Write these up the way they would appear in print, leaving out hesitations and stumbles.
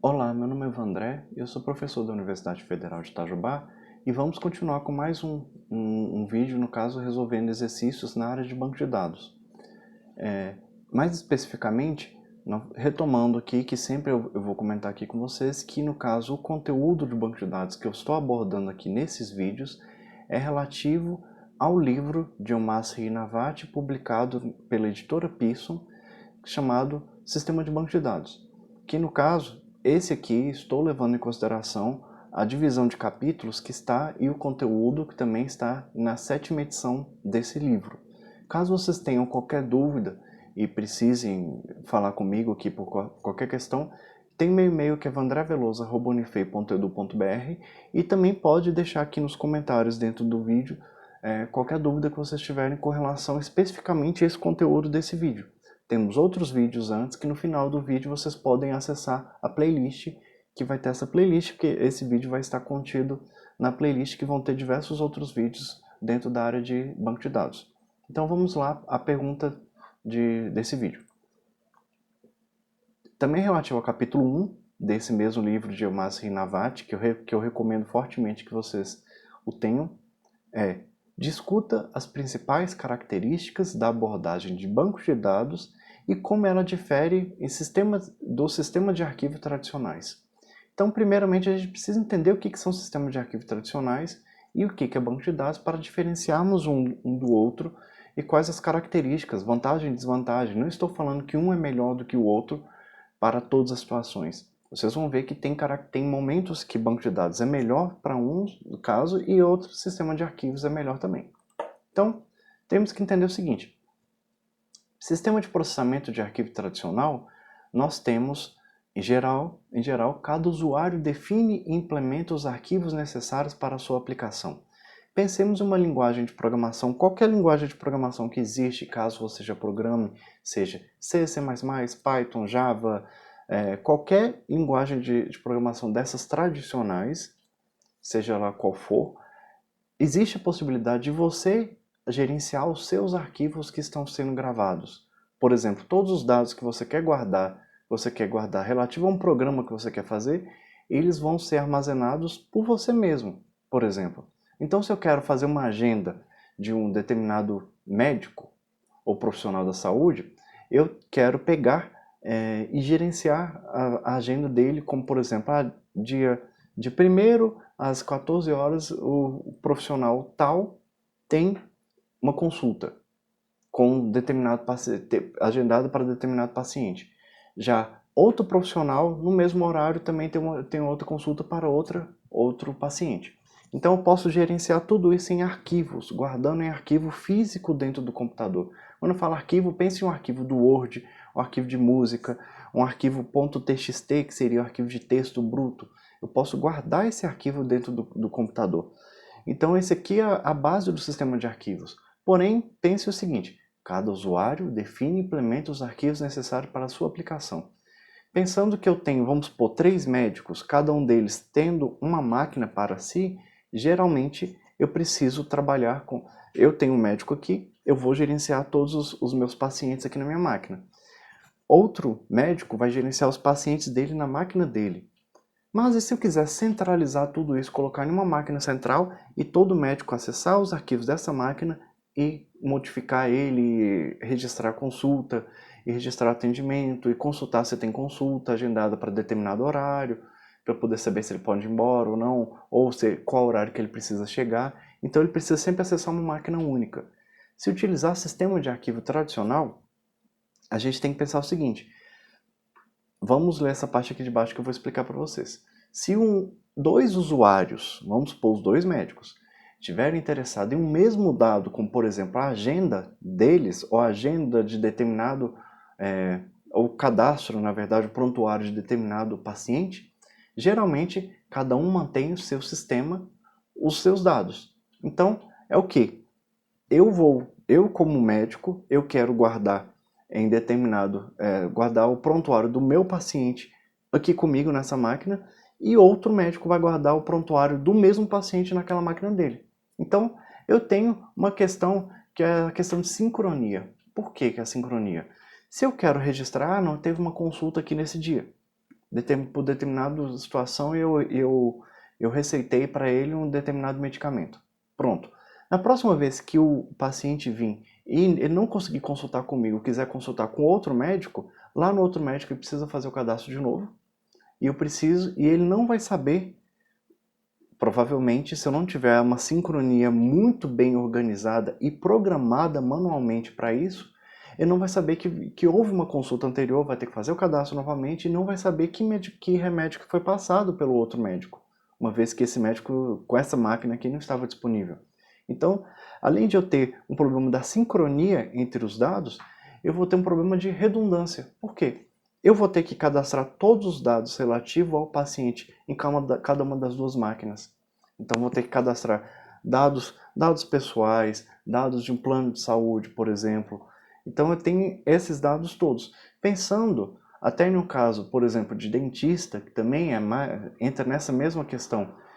Olá, meu nome é Vandré, eu sou professor da Universidade Federal de Itajubá e vamos continuar com mais um vídeo, no caso, resolvendo exercícios na área de banco de dados. Mais especificamente, retomando aqui, que sempre eu vou comentar aqui com vocês, que no caso o conteúdo do banco de dados que eu estou abordando aqui nesses vídeos é relativo ao livro de Omar Srinivas, publicado pela editora Pearson, chamado Sistema de Banco de Dados, que no caso, esse aqui, estou levando em consideração a divisão de capítulos que está e o conteúdo que também está na 7ª edição desse livro. Caso vocês tenham qualquer dúvida e precisem falar comigo aqui por qualquer questão, tem meu e-mail que é vandreveloso@unifei.edu.br e também pode deixar aqui nos comentários dentro do vídeo qualquer dúvida que vocês tiverem com relação especificamente a esse conteúdo desse vídeo. Temos outros vídeos antes que no final do vídeo vocês podem acessar a playlist, que vai ter essa playlist, porque esse vídeo vai estar contido na playlist que vão ter diversos outros vídeos dentro da área de banco de dados. Então vamos lá à pergunta desse vídeo. Também relativo ao capítulo 1 desse mesmo livro de Omar Srinivas, que eu recomendo fortemente que vocês o tenham, discuta as principais características da abordagem de bancos de dados e como ela difere do sistema de arquivo tradicionais. Então, primeiramente, a gente precisa entender o que são sistemas de arquivo tradicionais e o que é banco de dados para diferenciarmos um do outro e quais as características, vantagem e desvantagem. Não estou falando que um é melhor do que o outro para todas as situações. Vocês vão ver que tem momentos que banco de dados é melhor para um caso e outro sistema de arquivos é melhor também. Então, temos que entender o seguinte. Sistema de processamento de arquivo tradicional, nós temos, em geral, cada usuário define e implementa os arquivos necessários para a sua aplicação. Pensemos em uma linguagem de programação, qualquer linguagem de programação que existe, caso você já programe, seja C, C++, Python, Java, qualquer linguagem de programação dessas tradicionais, seja lá qual for, existe a possibilidade de você gerenciar os seus arquivos que estão sendo gravados. Por exemplo, todos os dados que você quer guardar relativo a um programa que você quer fazer, eles vão ser armazenados por você mesmo, por exemplo. Então, se eu quero fazer uma agenda de um determinado médico ou profissional da saúde, eu quero pegar e gerenciar a agenda dele, como por exemplo, dia de 1º às 14 horas, o profissional tal tem uma consulta com determinado agendado para determinado paciente. Já outro profissional, no mesmo horário, também tem outra consulta para outro paciente. Então eu posso gerenciar tudo isso em arquivos, guardando em arquivo físico dentro do computador. Quando eu falo arquivo, pense em um arquivo do Word, um arquivo de música, um arquivo .txt, que seria um arquivo de texto bruto. Eu posso guardar esse arquivo dentro do computador. Então esse aqui é a base do sistema de arquivos. Porém, pense o seguinte, cada usuário define e implementa os arquivos necessários para a sua aplicação. Pensando que eu tenho, vamos supor, 3 médicos, cada um deles tendo uma máquina para si, geralmente eu preciso trabalhar com... Eu tenho um médico aqui, eu vou gerenciar todos os meus pacientes aqui na minha máquina. Outro médico vai gerenciar os pacientes dele na máquina dele. Mas e se eu quiser centralizar tudo isso, colocar em uma máquina central e todo médico acessar os arquivos dessa máquina e modificar ele, registrar consulta, e registrar atendimento, e consultar se tem consulta agendada para determinado horário, para poder saber se ele pode ir embora ou não, ou qual horário que ele precisa chegar. Então ele precisa sempre acessar uma máquina única. Se utilizar sistema de arquivo tradicional, a gente tem que pensar o seguinte. Vamos ler essa parte aqui de baixo que eu vou explicar para vocês. Se dois usuários, vamos supor os 2 médicos, estiverem interessados em um mesmo dado, como por exemplo a agenda deles, ou a agenda de determinado, ou cadastro, na verdade, o prontuário de determinado paciente, geralmente cada um mantém o seu sistema, os seus dados. Então, é o que? Eu como médico, eu quero guardar guardar o prontuário do meu paciente aqui comigo nessa máquina e outro médico vai guardar o prontuário do mesmo paciente naquela máquina dele. Então, eu tenho uma questão que é a questão de sincronia. Por que é a sincronia? Se eu quero registrar, não teve uma consulta aqui nesse dia. por determinada situação eu receitei para ele um determinado medicamento. Pronto. Na próxima vez que o paciente vir e ele não conseguir consultar comigo, quiser consultar com outro médico, lá no outro médico ele precisa fazer o cadastro de novo. E ele não vai saber, provavelmente, se eu não tiver uma sincronia muito bem organizada e programada manualmente para isso, ele não vai saber que houve uma consulta anterior, vai ter que fazer o cadastro novamente e não vai saber que remédio que foi passado pelo outro médico, uma vez que esse médico com essa máquina aqui não estava disponível. Então, além de eu ter um problema da sincronia entre os dados, eu vou ter um problema de redundância. Por quê? Eu vou ter que cadastrar todos os dados relativos ao paciente em cada uma das duas máquinas. Então, vou ter que cadastrar dados pessoais, dados de um plano de saúde, por exemplo. Então, eu tenho esses dados todos. Pensando até no caso, por exemplo, de dentista, que também entra nessa mesma questão.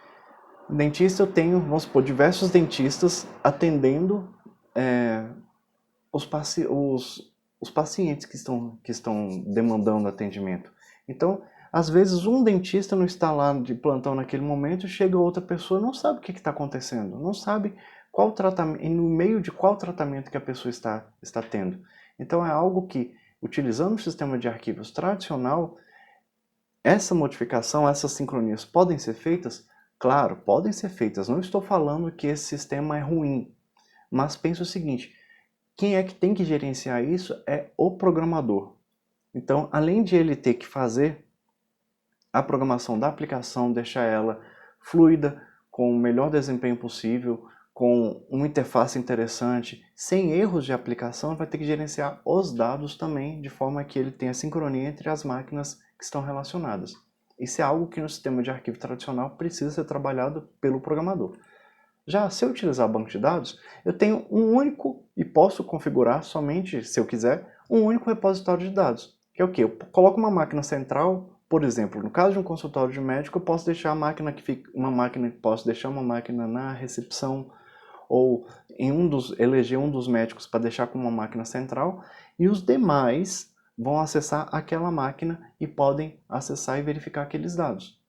Dentista, eu tenho, vamos supor, diversos dentistas atendendo os pacientes que estão demandando atendimento. Então, às vezes um dentista não está lá de plantão naquele momento, chega outra pessoa, não sabe o que está acontecendo, não sabe qual tratamento, no meio de qual tratamento que a pessoa está tendo. Então é algo que, utilizando o sistema de arquivos tradicional, essa modificação, essas sincronias podem ser feitas? Claro, podem ser feitas. Não estou falando que esse sistema é ruim, mas pense o seguinte: quem é que tem que gerenciar isso é o programador. Então, além de ele ter que fazer a programação da aplicação, deixar ela fluida, com o melhor desempenho possível, com uma interface interessante, sem erros de aplicação, vai ter que gerenciar os dados também, de forma que ele tenha sincronia entre as máquinas que estão relacionadas. Isso é algo que no sistema de arquivo tradicional precisa ser trabalhado pelo programador. Já se eu utilizar banco de dados, eu tenho um único, e posso configurar somente, se eu quiser, um único repositório de dados. Que é o quê? Eu coloco uma máquina central, por exemplo, no caso de um consultório de médico, eu posso deixar uma máquina na recepção, ou eleger um dos médicos para deixar como uma máquina central, e os demais vão acessar aquela máquina e podem acessar e verificar aqueles dados,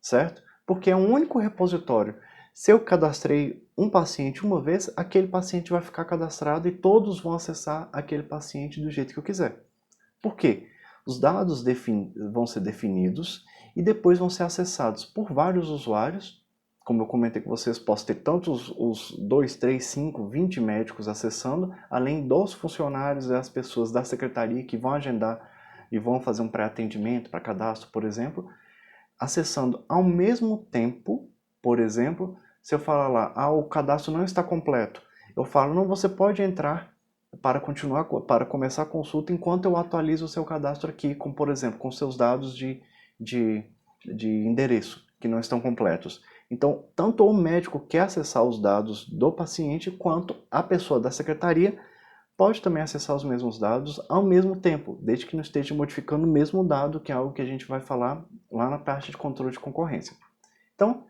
certo? Porque é um único repositório. Se eu cadastrei um paciente uma vez, aquele paciente vai ficar cadastrado e todos vão acessar aquele paciente do jeito que eu quiser. Por quê? Os dados vão ser definidos e depois vão ser acessados por vários usuários. Como eu comentei com vocês, posso ter tantos os 2, 3, 5, 20 médicos acessando, além dos funcionários e as pessoas da secretaria que vão agendar e vão fazer um pré-atendimento para cadastro, por exemplo, acessando ao mesmo tempo. Por exemplo, se eu falar lá, o cadastro não está completo, eu falo, não, você pode entrar para começar a consulta enquanto eu atualizo o seu cadastro aqui, com, por exemplo, com seus dados de endereço que não estão completos. Então, tanto o médico quer acessar os dados do paciente, quanto a pessoa da secretaria pode também acessar os mesmos dados ao mesmo tempo, desde que não esteja modificando o mesmo dado, que é algo que a gente vai falar lá na parte de controle de concorrência. Então,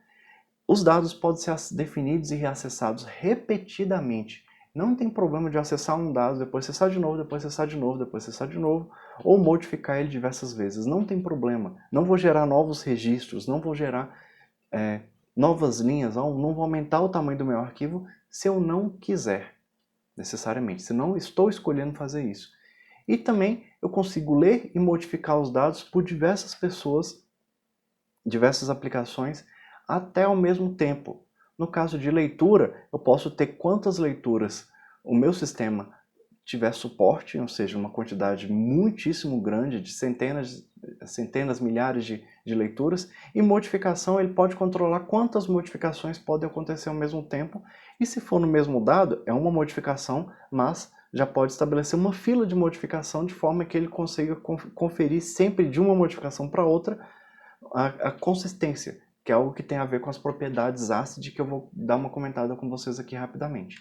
os dados podem ser definidos e reacessados repetidamente. Não tem problema de acessar um dado, depois acessar de novo, depois acessar de novo, depois acessar de novo, ou modificar ele diversas vezes. Não tem problema. Não vou gerar novos registros, não vou gerar novas linhas, não vou aumentar o tamanho do meu arquivo se eu não quiser, necessariamente. Se não estou escolhendo fazer isso. E também eu consigo ler e modificar os dados por diversas pessoas, diversas aplicações, até ao mesmo tempo. No caso de leitura, eu posso ter quantas leituras o meu sistema tiver suporte, ou seja, uma quantidade muitíssimo grande de centenas, milhares de leituras, e modificação, ele pode controlar quantas modificações podem acontecer ao mesmo tempo, e se for no mesmo dado, é uma modificação, mas já pode estabelecer uma fila de modificação de forma que ele consiga conferir sempre de uma modificação para outra a consistência, que é algo que tem a ver com as propriedades ACID, que eu vou dar uma comentada com vocês aqui rapidamente.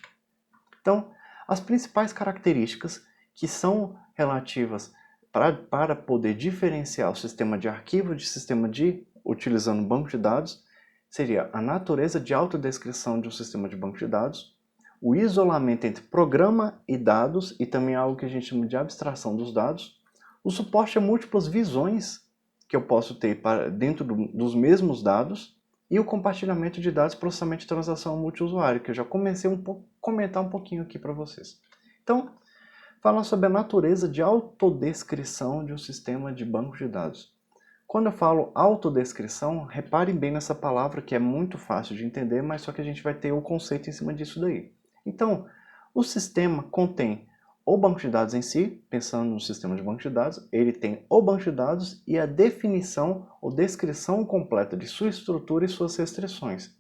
Então, as principais características que são relativas para poder diferenciar o sistema de arquivo de sistema utilizando banco de dados, seria a natureza de autodescrição de um sistema de banco de dados, o isolamento entre programa e dados, e também algo que a gente chama de abstração dos dados, o suporte a múltiplas visões que eu posso ter dentro dos mesmos dados, e o compartilhamento de dados, processamento de transação multiusuário, que eu já comecei a comentar um pouquinho aqui para vocês. Então, falando sobre a natureza de autodescrição de um sistema de banco de dados. Quando eu falo autodescrição, reparem bem nessa palavra que é muito fácil de entender, mas só que a gente vai ter o conceito em cima disso daí. Então, o sistema contém o banco de dados em si, pensando no sistema de banco de dados, ele tem o banco de dados e a definição ou descrição completa de sua estrutura e suas restrições.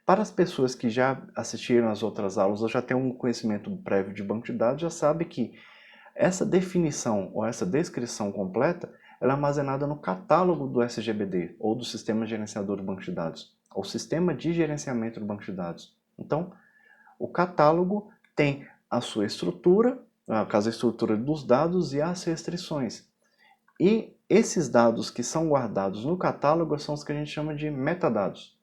Para as pessoas que já assistiram às outras aulas ou já têm um conhecimento prévio de banco de dados, já sabe que essa definição ou essa descrição completa ela é armazenada no catálogo do SGBD, ou do Sistema Gerenciador do Banco de Dados, ou Sistema de Gerenciamento do Banco de Dados. Então, o catálogo tem a sua estrutura, no caso a estrutura dos dados e as restrições. E esses dados que são guardados no catálogo são os que a gente chama de metadados,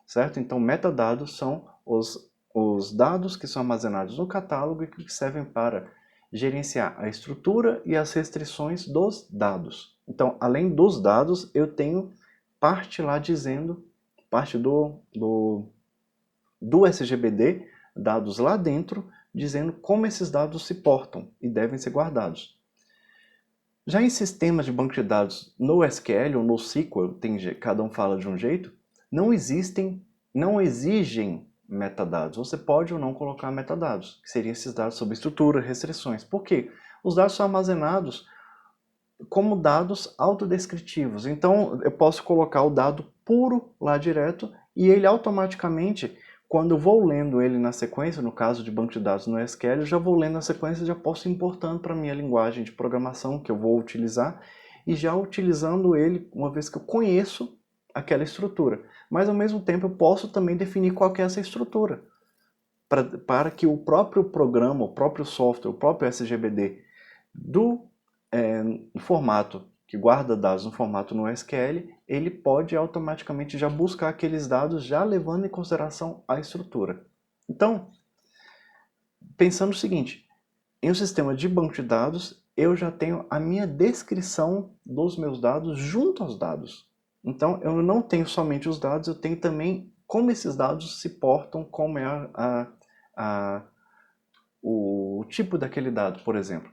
certo? Então, metadados são os dados que são armazenados no catálogo e que servem para gerenciar a estrutura e as restrições dos dados. Então, além dos dados, eu tenho parte lá dizendo, parte do SGBD, dados lá dentro, dizendo como esses dados se portam e devem ser guardados. Já em sistemas de banco de dados no SQL ou no SQL, cada um fala de um jeito, não exigem metadados. Você pode ou não colocar metadados, que seriam esses dados sobre estrutura, restrições. Por quê? Os dados são armazenados como dados autodescritivos. Então, eu posso colocar o dado puro lá direto e ele automaticamente, quando eu vou lendo ele na sequência, no caso de banco de dados no SQL, eu já vou lendo na sequência e já posso ir importando para a minha linguagem de programação que eu vou utilizar e já utilizando ele uma vez que eu conheço aquela estrutura. Mas, ao mesmo tempo, eu posso também definir qual que é essa estrutura para que o próprio programa, o próprio software, o próprio SGBD no formato que guarda dados no formato no SQL, ele pode automaticamente já buscar aqueles dados já levando em consideração a estrutura. Então, pensando o seguinte, em um sistema de banco de dados, eu já tenho a minha descrição dos meus dados junto aos dados. Então, eu não tenho somente os dados, eu tenho também como esses dados se portam, como é o tipo daquele dado, por exemplo.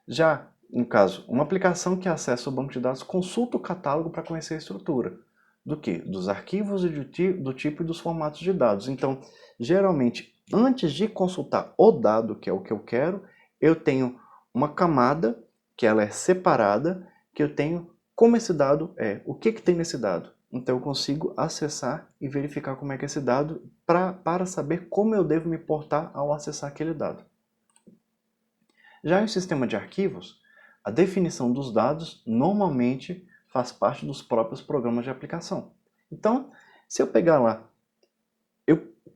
Já, no caso, uma aplicação que acessa o banco de dados consulta o catálogo para conhecer a estrutura. Do quê? Dos arquivos e do tipo e dos formatos de dados. Então, geralmente, antes de consultar o dado, que é o que eu quero, eu tenho uma camada, que ela é separada, que eu tenho como esse dado é, o que tem nesse dado. Então, eu consigo acessar e verificar como é que é esse dado para saber como eu devo me portar ao acessar aquele dado. Já em sistema de arquivos, a definição dos dados normalmente faz parte dos próprios programas de aplicação. Então, se eu pegar lá,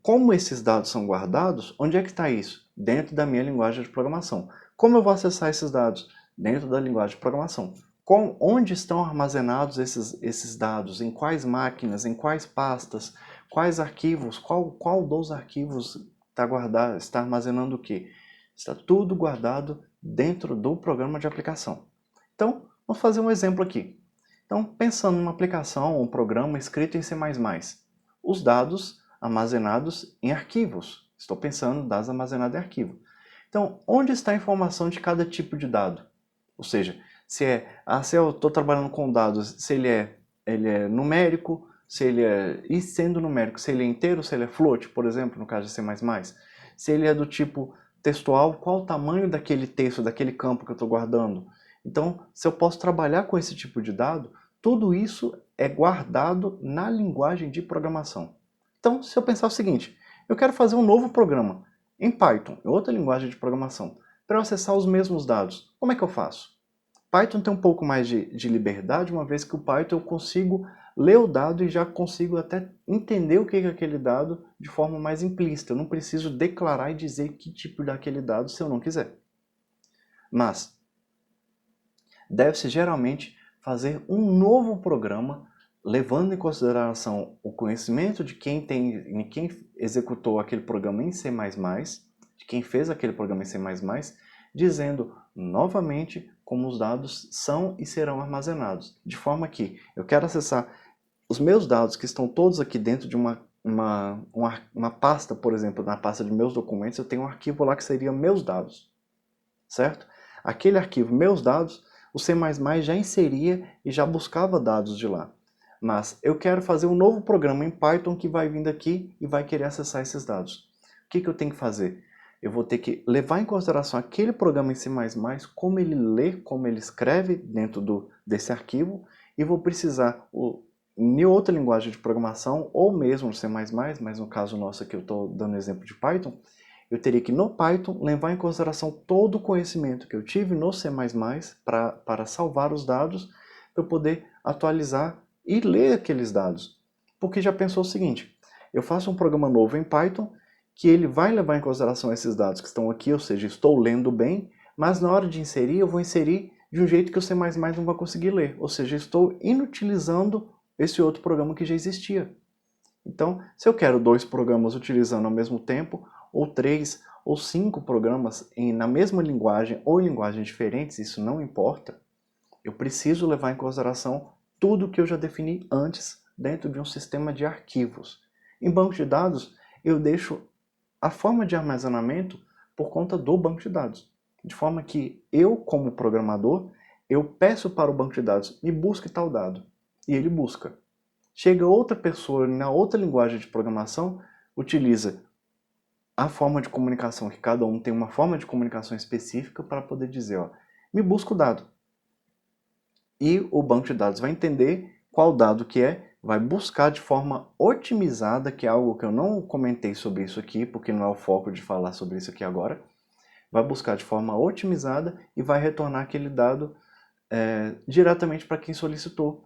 como esses dados são guardados, onde é que está isso? Dentro da minha linguagem de programação. Como eu vou acessar esses dados? Dentro da linguagem de programação. Onde estão armazenados esses dados? Em quais máquinas? Em quais pastas? Quais arquivos? Qual dos arquivos está armazenando o quê? Está tudo guardado dentro do programa de aplicação. Então, vamos fazer um exemplo aqui. Então, pensando numa aplicação, um programa escrito em C++, os dados armazenados em arquivos. Estou pensando em dados armazenados em arquivo. Então, onde está a informação de cada tipo de dado? Ou seja, se eu estou trabalhando com dados, se ele é numérico, e sendo numérico, se ele é inteiro, se ele é float, por exemplo, no caso de C++, se ele é do tipo textual, qual o tamanho daquele texto, daquele campo que eu estou guardando. Então, se eu posso trabalhar com esse tipo de dado, tudo isso é guardado na linguagem de programação. Então, se eu pensar o seguinte, eu quero fazer um novo programa em Python, outra linguagem de programação, para eu acessar os mesmos dados. Como é que eu faço? Python tem um pouco mais de liberdade, uma vez que o Python eu consigo ler o dado e já consigo até entender o que é aquele dado de forma mais implícita. Eu não preciso declarar e dizer que tipo daquele dado se eu não quiser. Mas deve-se geralmente fazer um novo programa levando em consideração o conhecimento de quem executou aquele programa em C++, de quem fez aquele programa em C++, dizendo novamente como os dados são e serão armazenados. De forma que eu quero acessar os meus dados que estão todos aqui dentro de uma pasta, por exemplo, na pasta de meus documentos, eu tenho um arquivo lá que seria meus dados, certo? Aquele arquivo meus dados, o C++ já inseria e já buscava dados de lá. Mas eu quero fazer um novo programa em Python que vai vir daqui e vai querer acessar esses dados. O que eu tenho que fazer? Eu vou ter que levar em consideração aquele programa em C++, como ele lê, como ele escreve dentro desse arquivo, e vou precisar, em outra linguagem de programação, ou mesmo no C++, mas no caso nosso aqui eu estou dando exemplo de Python, eu teria que no Python levar em consideração todo o conhecimento que eu tive no C++ para salvar os dados, para eu poder atualizar e ler aqueles dados. Porque já pensou o seguinte, eu faço um programa novo em Python, que ele vai levar em consideração esses dados que estão aqui, ou seja, estou lendo bem, mas na hora de inserir, eu vou inserir de um jeito que o C++ não vai conseguir ler, ou seja, estou inutilizando esse outro programa que já existia. Então, se eu quero 2 programas utilizando ao mesmo tempo, ou 3 ou 5 programas na mesma linguagem ou em linguagens diferentes, isso não importa, eu preciso levar em consideração tudo que eu já defini antes dentro de um sistema de arquivos. Em banco de dados, eu deixo a forma de armazenamento por conta do banco de dados. De forma que eu, como programador, eu peço para o banco de dados, me busque tal dado. E ele busca. Chega outra pessoa na outra linguagem de programação, utiliza a forma de comunicação, que cada um tem uma forma de comunicação específica para poder dizer, ó, me busca o dado. E o banco de dados vai entender qual dado que é, vai buscar de forma otimizada, que é algo que eu não comentei sobre isso aqui, porque não é o foco de falar sobre isso aqui agora, vai buscar de forma otimizada e vai retornar aquele dado diretamente para quem solicitou.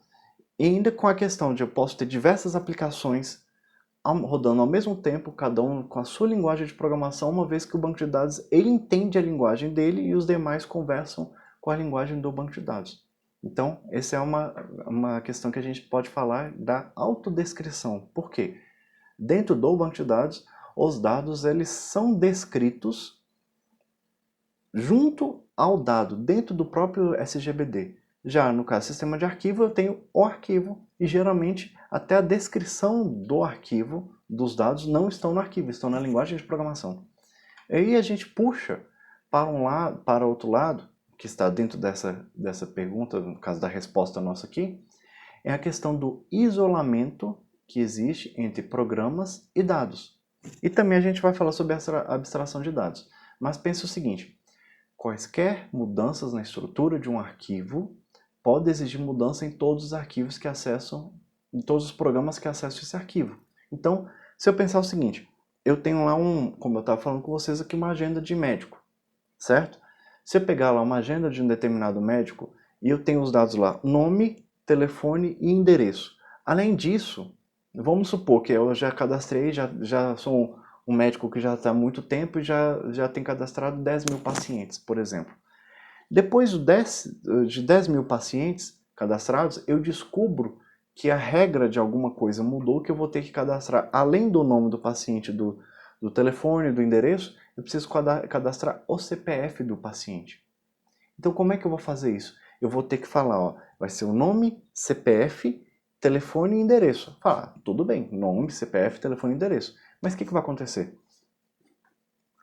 E ainda com a questão de eu posso ter diversas aplicações rodando ao mesmo tempo, cada um com a sua linguagem de programação, uma vez que o banco de dados ele entende a linguagem dele e os demais conversam com a linguagem do banco de dados. Então, essa é uma questão que a gente pode falar da autodescrição. Por quê? Dentro do banco de dados, os dados eles são descritos junto ao dado, dentro do próprio SGBD. Já no caso do sistema de arquivo, eu tenho o arquivo e geralmente até a descrição do arquivo, dos dados, não estão no arquivo, estão na linguagem de programação. Aí a gente puxa para outro lado, que está dentro dessa pergunta, no caso da resposta nossa aqui, é a questão do isolamento que existe entre programas e dados. E também a gente vai falar sobre essa abstração de dados. Mas pense o seguinte, quaisquer mudanças na estrutura de um arquivo pode exigir mudança em todos os arquivos que acessam, em todos os programas que acessam esse arquivo. Então, se eu pensar o seguinte, eu tenho lá como eu estava falando com vocês aqui, uma agenda de médico, certo? Se eu pegar lá uma agenda de um determinado médico e eu tenho os dados lá, nome, telefone e endereço. Além disso, vamos supor que eu já cadastrei, já sou um médico que já está há muito tempo e já tem cadastrado 10 mil pacientes, por exemplo. Depois de 10 mil pacientes cadastrados, eu descubro que a regra de alguma coisa mudou, que eu vou ter que cadastrar, além do nome do paciente, do telefone, do endereço, eu preciso cadastrar o CPF do paciente. Então como é que eu vou fazer isso? Eu vou ter que falar, ó, vai ser o nome, CPF, telefone e endereço. Fala, tudo bem, nome, CPF, telefone e endereço. Mas o que vai acontecer?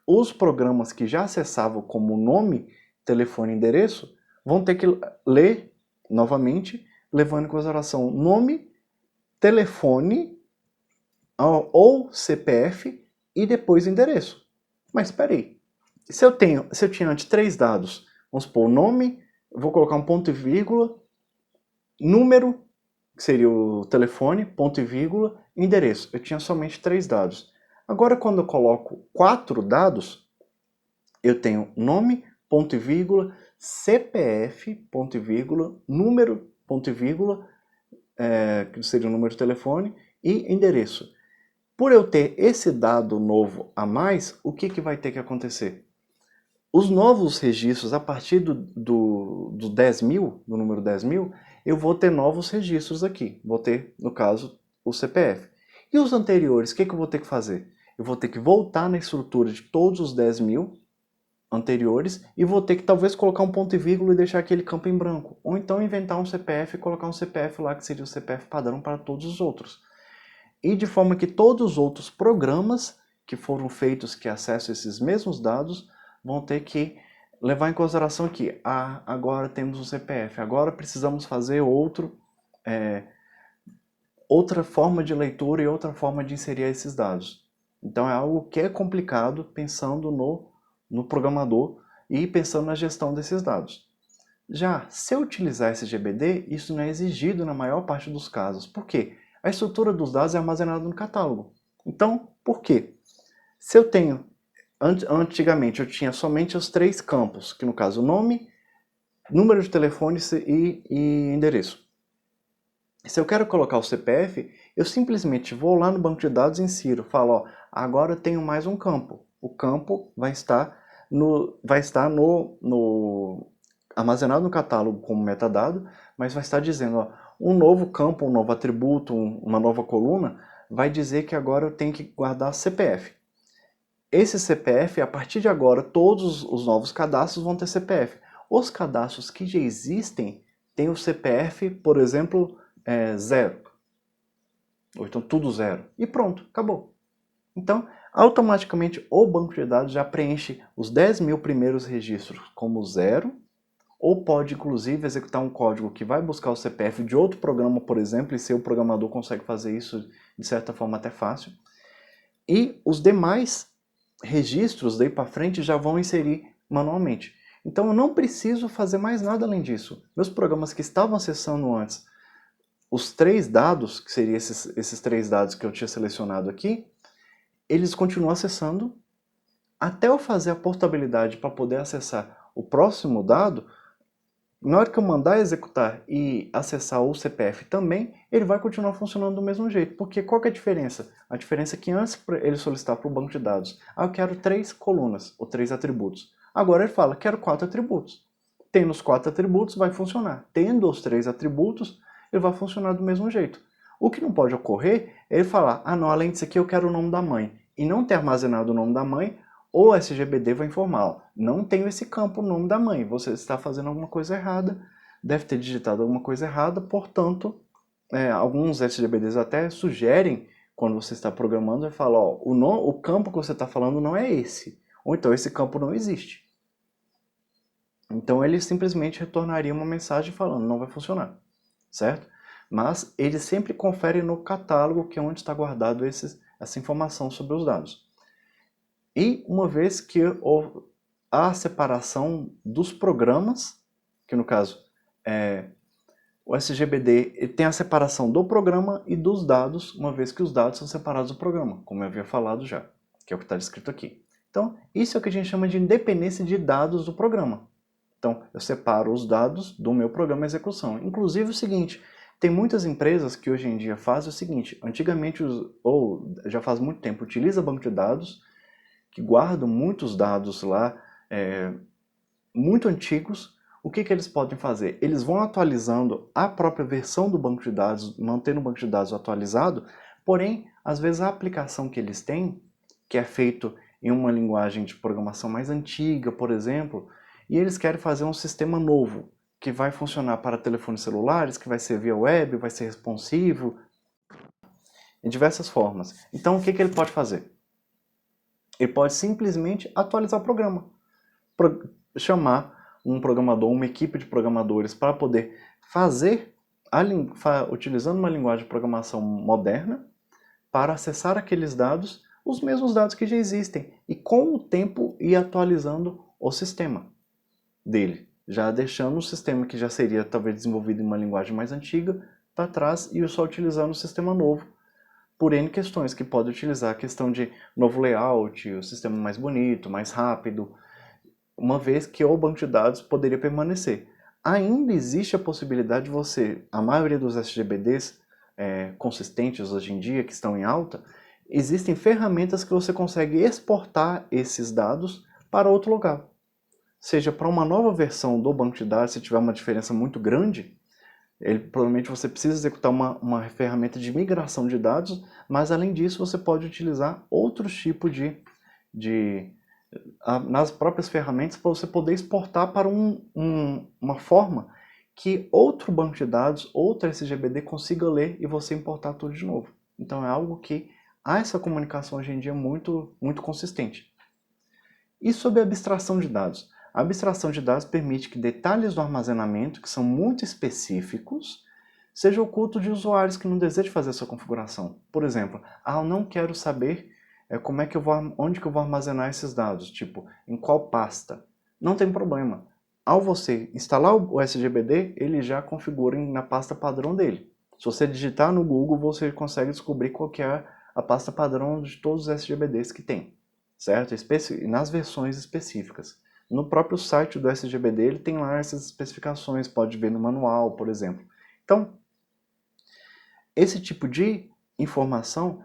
Os programas que já acessavam como nome, telefone e endereço, vão ter que ler novamente, levando em consideração nome, telefone ou CPF e depois endereço. Mas espera aí, se eu tinha antes 3 dados, vamos supor, nome, vou colocar um ponto e vírgula, número, que seria o telefone, ponto e vírgula, endereço. Eu tinha somente 3 dados. Agora, quando eu coloco 4 dados, eu tenho nome, ponto e vírgula, CPF, ponto e vírgula, número, ponto e vírgula, que seria o número de telefone, e endereço. Por eu ter esse dado novo a mais, o que vai ter que acontecer? Os novos registros, a partir do 10 mil, do número 10 mil, eu vou ter novos registros aqui. Vou ter, no caso, o CPF. E os anteriores, o que eu vou ter que fazer? Eu vou ter que voltar na estrutura de todos os 10 mil anteriores e vou ter que talvez colocar um ponto e vírgula e deixar aquele campo em branco. Ou então inventar um CPF e colocar um CPF lá que seria o CPF padrão para todos os outros. E de forma que todos os outros programas que foram feitos que acessam esses mesmos dados vão ter que levar em consideração que agora temos um CPF, agora precisamos fazer outra forma de leitura e outra forma de inserir esses dados. Então é algo que é complicado pensando no programador e pensando na gestão desses dados. Já se eu utilizar SGBD, isso não é exigido na maior parte dos casos. Por quê? A estrutura dos dados é armazenada no catálogo. Então, por quê? Se eu tenho, antigamente eu tinha somente os 3 campos, que no caso nome, número de telefone e endereço. Se eu quero colocar o CPF, eu simplesmente vou lá no banco de dados e insiro, falo, ó, agora eu tenho mais um campo. O campo vai estar armazenado no catálogo como metadado, mas vai estar dizendo, ó, um novo campo, um novo atributo, uma nova coluna, vai dizer que agora eu tenho que guardar CPF. Esse CPF, a partir de agora, todos os novos cadastros vão ter CPF. Os cadastros que já existem têm o CPF, por exemplo, 0. Ou então tudo 0. E pronto, acabou. Então, automaticamente o banco de dados já preenche os 10.000 primeiros registros como 0, ou pode inclusive executar um código que vai buscar o CPF de outro programa, por exemplo, e seu programador consegue fazer isso de certa forma até fácil. E os demais registros daí para frente já vão inserir manualmente. Então eu não preciso fazer mais nada além disso. Meus programas que estavam acessando antes os 3 dados, que seriam esses 3 dados que eu tinha selecionado aqui, eles continuam acessando. Até eu fazer a portabilidade para poder acessar o próximo dado, na hora que eu mandar executar e acessar o CPF também, ele vai continuar funcionando do mesmo jeito. Porque qual que é a diferença? A diferença é que antes ele solicitar para o banco de dados, eu quero 3 colunas ou 3 atributos. Agora ele fala, quero 4 atributos. Tendo os 4 atributos, vai funcionar. Tendo os 3 atributos, ele vai funcionar do mesmo jeito. O que não pode ocorrer é ele falar, não, além disso aqui eu quero o nome da mãe. E não ter armazenado o nome da mãe, ou o SGBD vai informar, não tenho esse campo, o nome da mãe, você está fazendo alguma coisa errada, deve ter digitado alguma coisa errada, portanto, alguns SGBDs até sugerem, quando você está programando, vai falar, ó, o campo que você está falando não é esse, ou então esse campo não existe. Então ele simplesmente retornaria uma mensagem falando, não vai funcionar, certo? Mas ele sempre confere no catálogo, que é onde está guardado essa informação sobre os dados. E uma vez que há a separação dos programas, que no caso o SGBD tem a separação do programa e dos dados, uma vez que os dados são separados do programa, como eu havia falado já, que é o que está descrito aqui. Então, isso é o que a gente chama de independência de dados do programa. Então, eu separo os dados do meu programa de execução. Inclusive o seguinte, tem muitas empresas que hoje em dia fazem o seguinte, antigamente, ou já faz muito tempo, utiliza banco de dados, que guardam muitos dados lá, muito antigos. O que eles podem fazer? Eles vão atualizando a própria versão do banco de dados, mantendo o banco de dados atualizado, porém, às vezes a aplicação que eles têm, que é feito em uma linguagem de programação mais antiga, por exemplo, e eles querem fazer um sistema novo, que vai funcionar para telefones celulares, que vai ser via web, vai ser responsivo, em diversas formas. Então, o que ele pode fazer? Ele pode simplesmente atualizar o programa. Chamar um programador, uma equipe de programadores para poder fazer, utilizando uma linguagem de programação moderna, para acessar aqueles dados, os mesmos dados que já existem, e com o tempo ir atualizando o sistema dele, já deixando o sistema que já seria talvez desenvolvido em uma linguagem mais antiga para trás e só utilizando o sistema novo, por N questões, que pode utilizar a questão de novo layout, o sistema mais bonito, mais rápido, uma vez que o banco de dados poderia permanecer. Ainda existe a possibilidade de você, a maioria dos SGBDs consistentes hoje em dia, que estão em alta, existem ferramentas que você consegue exportar esses dados para outro lugar. Seja para uma nova versão do banco de dados, se tiver uma diferença muito grande, provavelmente você precisa executar uma ferramenta de migração de dados, mas além disso você pode utilizar outros tipos de nas próprias ferramentas para você poder exportar para uma forma que outro banco de dados, outro SGBD consiga ler e você importar tudo de novo. Então é algo que há essa comunicação hoje em dia muito, muito consistente. E sobre a abstração de dados? A abstração de dados permite que detalhes do armazenamento, que são muito específicos, seja oculto de usuários que não desejam fazer essa configuração. Por exemplo, eu não quero saber como é que onde que eu vou armazenar esses dados, tipo, em qual pasta. Não tem problema. Ao você instalar o SGBD, ele já configura na pasta padrão dele. Se você digitar no Google, você consegue descobrir qual que é a pasta padrão de todos os SGBDs que tem, certo? Nas versões específicas. No próprio site do SGBD, ele tem lá essas especificações, pode ver no manual, por exemplo. Então, esse tipo de informação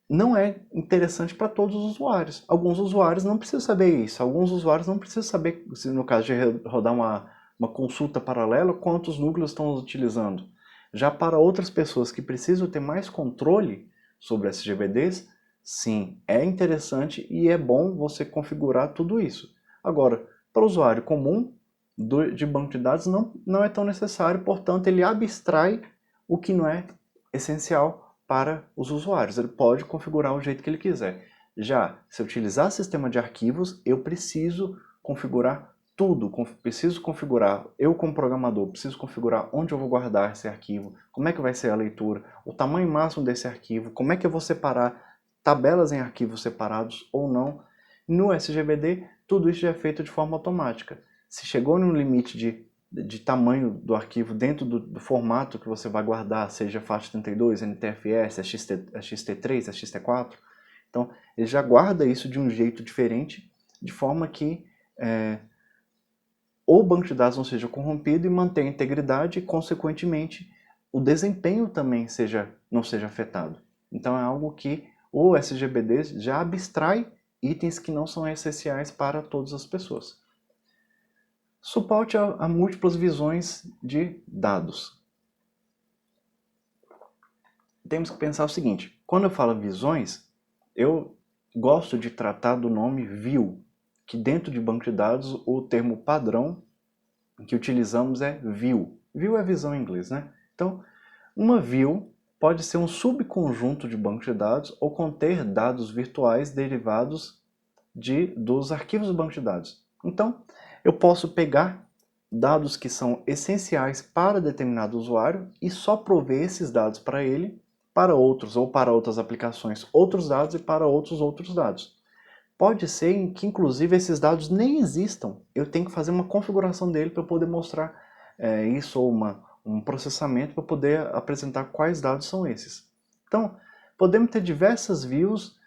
não é interessante para todos os usuários. Alguns usuários não precisam saber isso. Alguns usuários não precisam saber, se no caso de rodar uma consulta paralela, quantos núcleos estão utilizando. Já para outras pessoas que precisam ter mais controle sobre SGBDs, sim, é interessante e é bom você configurar tudo isso. Agora, para o usuário comum de banco de dados não é tão necessário, portanto ele abstrai o que não é essencial para os usuários. Ele pode configurar o jeito que ele quiser. Já, se eu utilizar sistema de arquivos, eu preciso configurar tudo. Preciso configurar, eu como programador, preciso configurar onde eu vou guardar esse arquivo, como é que vai ser a leitura, o tamanho máximo desse arquivo, como é que eu vou separar tabelas em arquivos separados ou não. No SGBD, tudo isso já é feito de forma automática. Se chegou no limite de tamanho do arquivo dentro do formato que você vai guardar, seja FAT32, NTFS, XT3, XT4. Então, ele já guarda isso de um jeito diferente, de forma que o banco de dados não seja corrompido e mantenha a integridade e, consequentemente, o desempenho também não seja afetado. Então, é algo que o SGBD já abstrai itens que não são essenciais para todas as pessoas. Suporte a múltiplas visões de dados. Temos que pensar o seguinte, quando eu falo visões, eu gosto de tratar do nome view, que dentro de banco de dados o termo padrão que utilizamos é view. View é visão em inglês, né? Então, uma view pode ser um subconjunto de banco de dados ou conter dados virtuais derivados dos arquivos do banco de dados. Então, eu posso pegar dados que são essenciais para determinado usuário e só prover esses dados para ele, para outros ou para outras aplicações, outros dados e para outros dados. Pode ser que, inclusive, esses dados nem existam. Eu tenho que fazer uma configuração dele para poder mostrar isso ou um processamento para poder apresentar quais dados são esses. Então, podemos ter diversas views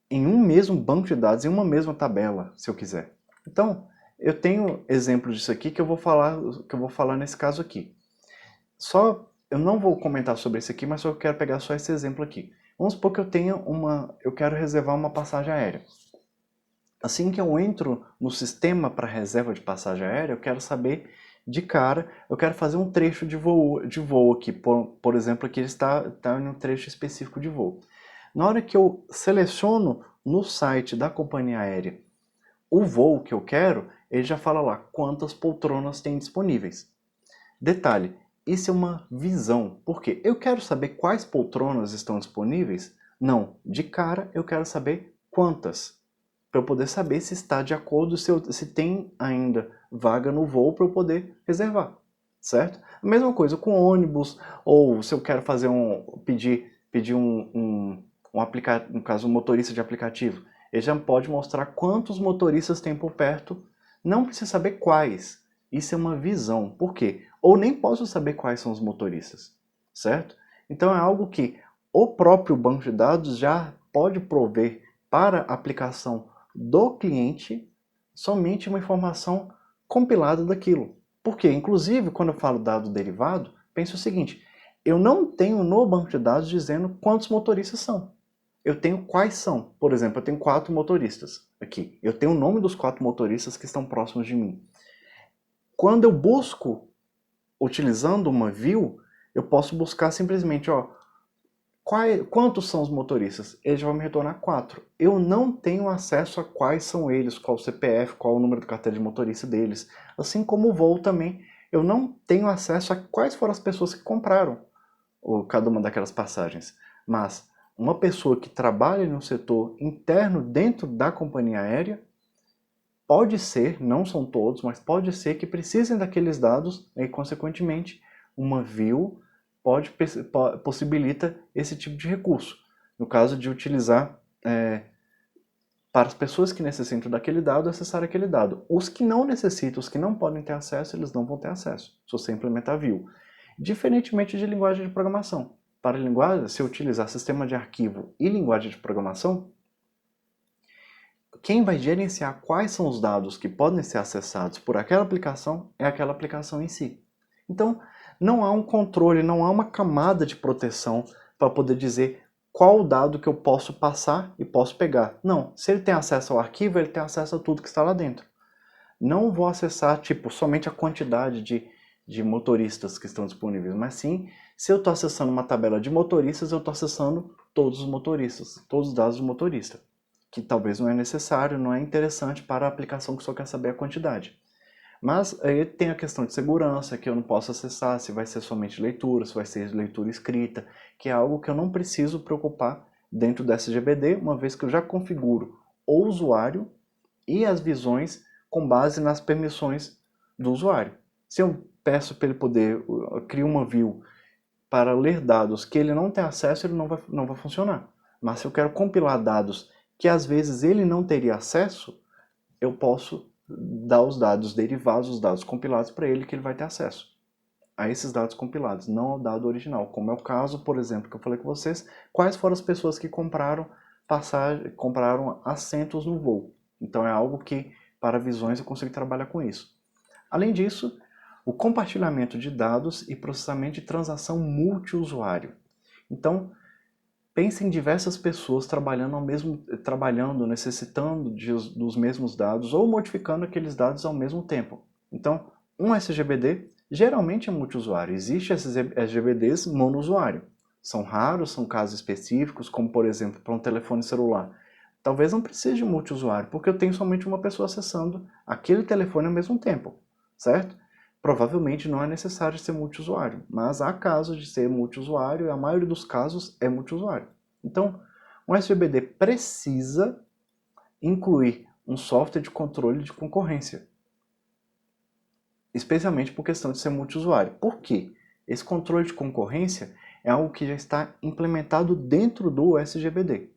em um mesmo banco de dados, em uma mesma tabela, se eu quiser. Então, eu tenho exemplos disso aqui que eu vou falar nesse caso aqui. Eu não vou comentar sobre isso aqui, mas eu quero pegar só esse exemplo aqui. Vamos supor que eu quero reservar uma passagem aérea. Assim que eu entro no sistema para reserva de passagem aérea, eu quero saber de cara, eu quero fazer um trecho de voo aqui, por exemplo, aqui ele está em um trecho específico de voo. Na hora que eu seleciono no site da companhia aérea o voo que eu quero, ele já fala lá quantas poltronas tem disponíveis. Detalhe, isso é uma visão, porque eu quero saber quais poltronas estão disponíveis? Não, de cara eu quero saber quantas, para eu poder saber se está de acordo, se tem ainda vaga no voo para eu poder reservar, certo? A mesma coisa com ônibus, ou se eu quero fazer pedir no caso um motorista de aplicativo, ele já pode mostrar quantos motoristas tem por perto, não precisa saber quais, isso é uma visão, por quê? Ou nem posso saber quais são os motoristas, certo? Então é algo que o próprio banco de dados já pode prover para a aplicação do cliente somente uma informação compilada daquilo. Porque, inclusive, quando eu falo dado derivado, pense o seguinte, eu não tenho no banco de dados dizendo quantos motoristas são. Eu tenho quais são. Por exemplo, eu tenho 4 motoristas aqui. Eu tenho o nome dos 4 motoristas que estão próximos de mim. Quando eu busco, utilizando uma view, eu posso buscar simplesmente, Quantos são os motoristas? Ele já vai me retornar 4. Eu não tenho acesso a quais são eles, qual o CPF, qual o número do carteira de motorista deles. Assim como o voo também, eu não tenho acesso a quais foram as pessoas que compraram cada uma daquelas passagens. Mas uma pessoa que trabalha no setor interno dentro da companhia aérea, pode ser, não são todos, mas pode ser que precisem daqueles dados e, consequentemente, uma view possibilita esse tipo de recurso. No caso de utilizar para as pessoas que necessitam daquele dado, acessar aquele dado. Os que não necessitam, os que não podem ter acesso, eles não vão ter acesso, se você implementar view. Diferentemente de linguagem de programação. Para linguagem, se eu utilizar sistema de arquivo e linguagem de programação, quem vai gerenciar quais são os dados que podem ser acessados por aquela aplicação é aquela aplicação em si. Então, não há um controle, não há uma camada de proteção para poder dizer qual dado que eu posso passar e posso pegar. Não, se ele tem acesso ao arquivo, ele tem acesso a tudo que está lá dentro. Não vou acessar, somente a quantidade de motoristas que estão disponíveis, mas sim, se eu estou acessando uma tabela de motoristas, eu estou acessando todos os motoristas, todos os dados do motorista, que talvez não é necessário, não é interessante para a aplicação que só quer saber a quantidade. Mas aí tem a questão de segurança, que eu não posso acessar se vai ser somente leitura, se vai ser leitura escrita, que é algo que eu não preciso preocupar dentro do SGBD, uma vez que eu já configuro o usuário e as visões com base nas permissões do usuário. Se eu peço para ele poder criar uma view para ler dados que ele não tem acesso, ele não vai funcionar. Mas se eu quero compilar dados que às vezes ele não teria acesso, eu posso dar os dados derivados, os dados compilados para ele, que ele vai ter acesso a esses dados compilados, não ao dado original, como é o caso, por exemplo, que eu falei com vocês, quais foram as pessoas que compraram assentos no voo. Então é algo que, para visões, eu consigo trabalhar com isso. Além disso, o compartilhamento de dados e processamento de transação multiusuário. Então, pense em diversas pessoas trabalhando, necessitando dos mesmos dados ou modificando aqueles dados ao mesmo tempo. Então, um SGBD geralmente é multiusuário. Existem esses SGBDs monousuário. São raros, são casos específicos, como por exemplo para um telefone celular. Talvez não precise de multiusuário, porque eu tenho somente uma pessoa acessando aquele telefone ao mesmo tempo, certo? Provavelmente não é necessário ser multiusuário, mas há casos de ser multiusuário e a maioria dos casos é multiusuário. Então, um SGBD precisa incluir um software de controle de concorrência, especialmente por questão de ser multiusuário. Por quê? Esse controle de concorrência é algo que já está implementado dentro do SGBD.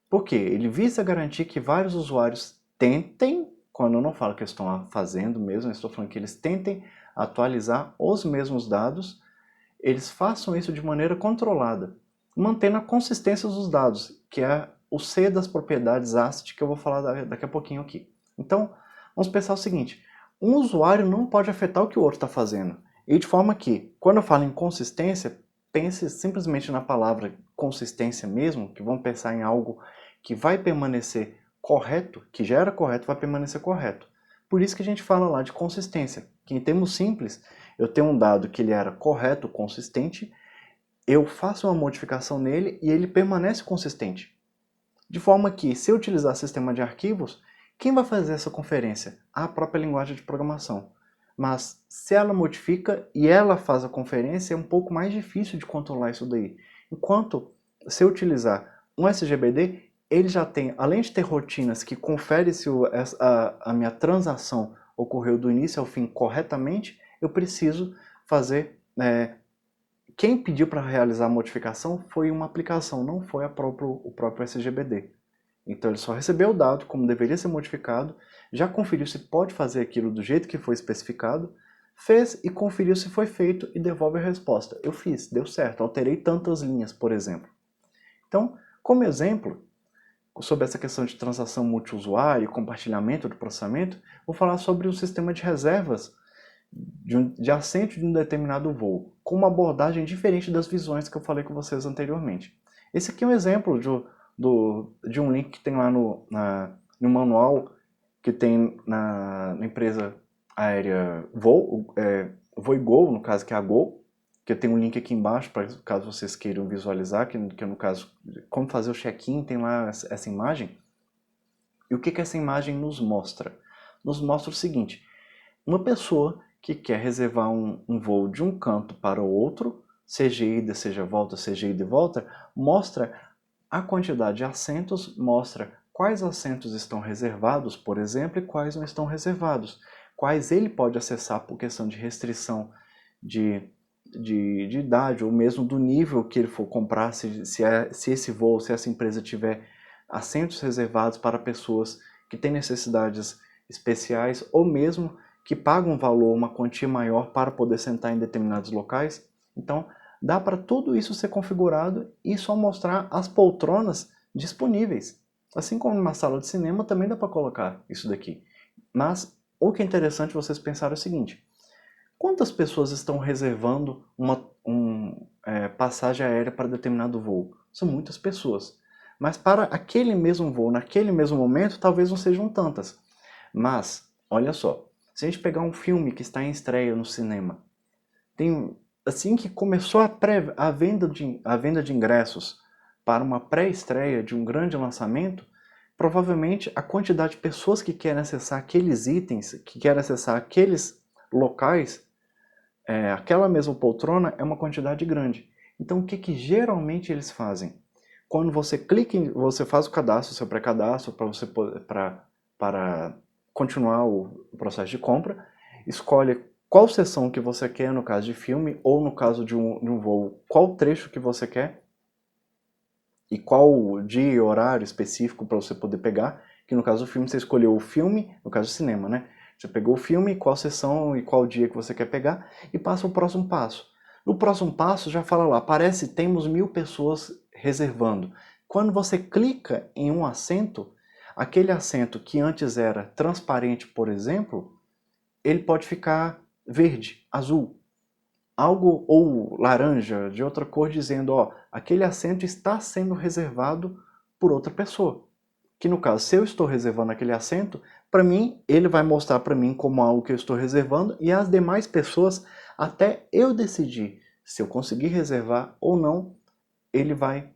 Por quê? Ele visa garantir que vários usuários tentem, quando eu não falo que eles estão fazendo mesmo, eu estou falando que eles tentem atualizar os mesmos dados, eles façam isso de maneira controlada, mantendo a consistência dos dados, que é o C das propriedades ACID, que eu vou falar daqui a pouquinho aqui. Então, vamos pensar o seguinte, um usuário não pode afetar o que o outro está fazendo, e de forma que, quando eu falo em consistência, pense simplesmente na palavra consistência mesmo, que vamos pensar em algo que vai permanecer correto, que já era correto, vai permanecer correto. Por isso que a gente fala lá de consistência, que em termos simples, eu tenho um dado que ele era correto, consistente, eu faço uma modificação nele e ele permanece consistente. De forma que, se eu utilizar sistema de arquivos, quem vai fazer essa conferência? A própria linguagem de programação. Mas se ela modifica e ela faz a conferência, é um pouco mais difícil de controlar isso daí. Enquanto, se eu utilizar um SGBD, ele já tem, além de ter rotinas que conferem se a minha transação ocorreu do início ao fim corretamente, eu preciso fazer... quem pediu para realizar a modificação foi uma aplicação, não foi o próprio SGBD. Então ele só recebeu o dado como deveria ser modificado, já conferiu se pode fazer aquilo do jeito que foi especificado, fez e conferiu se foi feito e devolve a resposta. Eu fiz, deu certo, alterei tantas linhas, por exemplo. Então, como exemplo, sobre essa questão de transação multiusuário e compartilhamento do processamento, vou falar sobre o sistema de reservas de assento de um determinado voo, com uma abordagem diferente das visões que eu falei com vocês anteriormente. Esse aqui é um exemplo de um link que tem lá no manual que tem na empresa aérea Voigo, no caso que é a Gol, que eu tenho um link aqui embaixo, para caso vocês queiram visualizar, que no caso, como fazer o check-in, tem lá essa imagem. E o que essa imagem nos mostra? Nos mostra o seguinte: uma pessoa que quer reservar um voo de um canto para o outro, seja ida, seja volta, seja ida e volta, mostra a quantidade de assentos, mostra quais assentos estão reservados, por exemplo, e quais não estão reservados, quais ele pode acessar por questão de restrição de idade, ou mesmo do nível que ele for comprar, se esse voo, se essa empresa tiver assentos reservados para pessoas que têm necessidades especiais, ou mesmo que pagam um valor, uma quantia maior para poder sentar em determinados locais. Então, dá para tudo isso ser configurado e só mostrar as poltronas disponíveis. Assim como numa sala de cinema também dá para colocar isso daqui. Mas o que é interessante vocês pensarem é o seguinte: quantas pessoas estão reservando uma passagem aérea para determinado voo? São muitas pessoas. Mas para aquele mesmo voo, naquele mesmo momento, talvez não sejam tantas. Mas, olha só, se a gente pegar um filme que está em estreia no cinema, assim que começou a venda de ingressos para uma pré-estreia de um grande lançamento, provavelmente a quantidade de pessoas que querem acessar aqueles itens, que querem acessar aqueles locais, aquela mesma poltrona, é uma quantidade grande. Então, o que geralmente eles fazem? Quando você clica, você faz o cadastro, o seu pré-cadastro, para continuar o processo de compra, escolhe qual seção que você quer, no caso de filme, ou no caso de um voo, qual trecho que você quer, e qual dia e horário específico para você poder pegar, que no caso do filme você escolheu o filme, no caso do cinema, né? Você pegou o filme, qual sessão e qual dia que você quer pegar, e passa o próximo passo. No próximo passo já fala lá, parece que temos 1000 pessoas reservando. Quando você clica em um assento, aquele assento que antes era transparente, por exemplo, ele pode ficar verde, azul, algo ou laranja, de outra cor, dizendo, ó, aquele assento está sendo reservado por outra pessoa. Que no caso, se eu estou reservando aquele assento, para mim, ele vai mostrar para mim como algo que eu estou reservando, e as demais pessoas, até eu decidir se eu conseguir reservar ou não, ele vai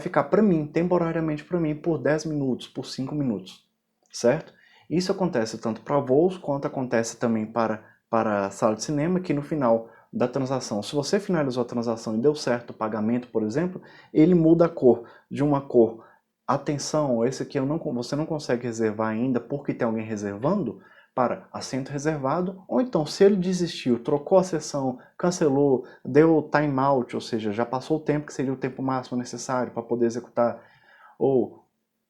ficar para mim, temporariamente para mim, por 10 minutos, por 5 minutos, certo? Isso acontece tanto para voos, quanto acontece também para a sala de cinema, que no final da transação, se você finalizou a transação e deu certo o pagamento, por exemplo, ele muda a cor, de uma cor, atenção, esse aqui você não consegue reservar ainda porque tem alguém reservando, para assento reservado, ou então se ele desistiu, trocou a sessão, cancelou, deu time out, ou seja, já passou o tempo que seria o tempo máximo necessário para poder executar, ou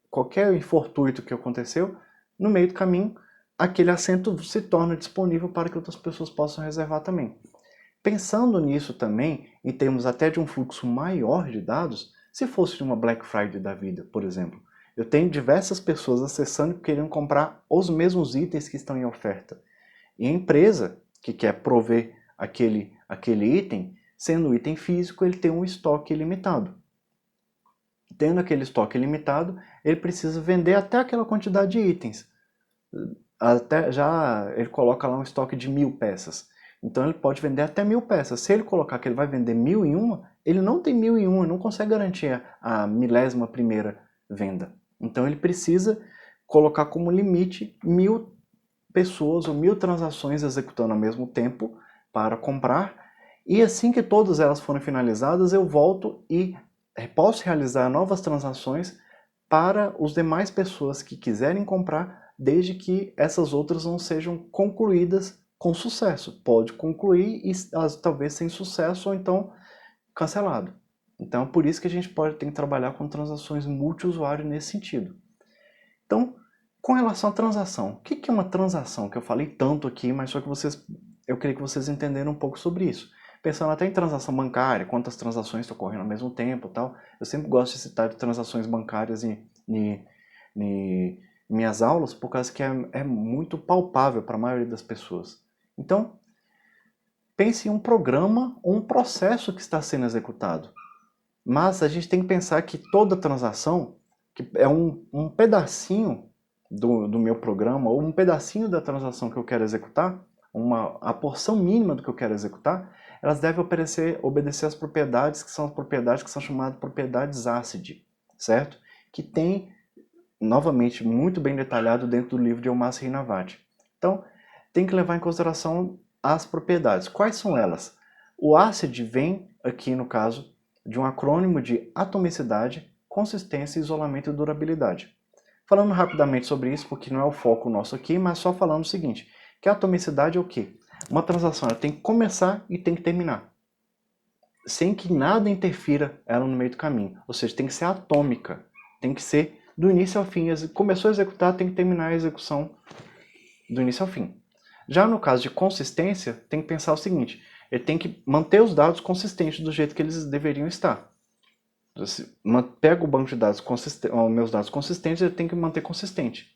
qualquer infortúnio que aconteceu, no meio do caminho, aquele assento se torna disponível para que outras pessoas possam reservar também. Pensando nisso também, em termos até de um fluxo maior de dados, se fosse uma Black Friday da vida, por exemplo, eu tenho diversas pessoas acessando e querendo comprar os mesmos itens que estão em oferta. E a empresa que quer prover aquele item, sendo item físico, ele tem um estoque limitado. Tendo aquele estoque limitado, ele precisa vender até aquela quantidade de itens. Ele coloca lá um estoque de 1000 peças. Então ele pode vender até 1000 peças. Se ele colocar que ele vai vender 1001, ele não tem 1001, ele não consegue garantir a 1001ª venda. Então ele precisa colocar como limite 1000 pessoas ou 1000 transações executando ao mesmo tempo para comprar. E assim que todas elas forem finalizadas, eu volto e posso realizar novas transações para as demais pessoas que quiserem comprar, desde que essas outras não sejam concluídas com sucesso. Pode concluir e talvez sem sucesso ou então cancelado. Então é por isso que a gente tem que trabalhar com transações multiusuário nesse sentido. Então, com relação à transação, o que é uma transação? Que eu falei tanto aqui, mas só que eu queria que vocês entenderam um pouco sobre isso. Pensando até em transação bancária, quantas transações estão ocorrendo ao mesmo tempo e tal, eu sempre gosto de citar transações bancárias em minhas aulas, por causa que é muito palpável para a maioria das pessoas. Então, pense em um programa ou um processo que está sendo executado. Mas a gente tem que pensar que toda transação, que é um pedacinho do meu programa, ou um pedacinho da transação que eu quero executar, a porção mínima do que eu quero executar, elas devem obedecer às propriedades que são chamadas propriedades ACID, certo? Que tem, novamente, muito bem detalhado dentro do livro de Omar Srinivati. Então, tem que levar em consideração as propriedades. Quais são elas? O ACID vem, aqui no caso, de um acrônimo de atomicidade, consistência, isolamento e durabilidade. Falando rapidamente sobre isso, porque não é o foco nosso aqui, mas só falando o seguinte, que a atomicidade é o quê? Uma transação ela tem que começar e tem que terminar, sem que nada interfira ela no meio do caminho. Ou seja, tem que ser atômica, tem que ser do início ao fim. Começou a executar, tem que terminar a execução do início ao fim. Já no caso de consistência, tem que pensar o seguinte, ele tem que manter os dados consistentes do jeito que eles deveriam estar. Pega o banco de dados meus dados consistentes, ele tem que manter consistente.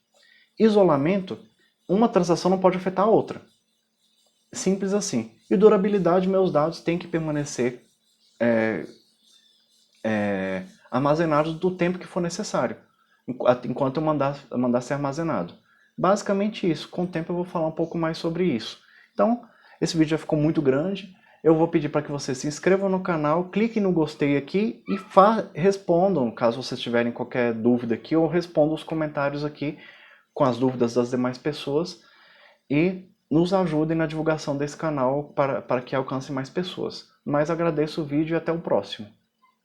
Isolamento, uma transação não pode afetar a outra. Simples assim. E durabilidade, meus dados têm que permanecer armazenados do tempo que for necessário, enquanto eu mandar ser armazenado. Basicamente isso. Com o tempo eu vou falar um pouco mais sobre isso. Então, esse vídeo já ficou muito grande. Eu vou pedir para que vocês se inscrevam no canal, cliquem no gostei aqui e respondam, caso vocês tiverem qualquer dúvida aqui, ou respondam os comentários aqui com as dúvidas das demais pessoas e nos ajudem na divulgação desse canal para que alcance mais pessoas. Mas agradeço o vídeo e até o próximo.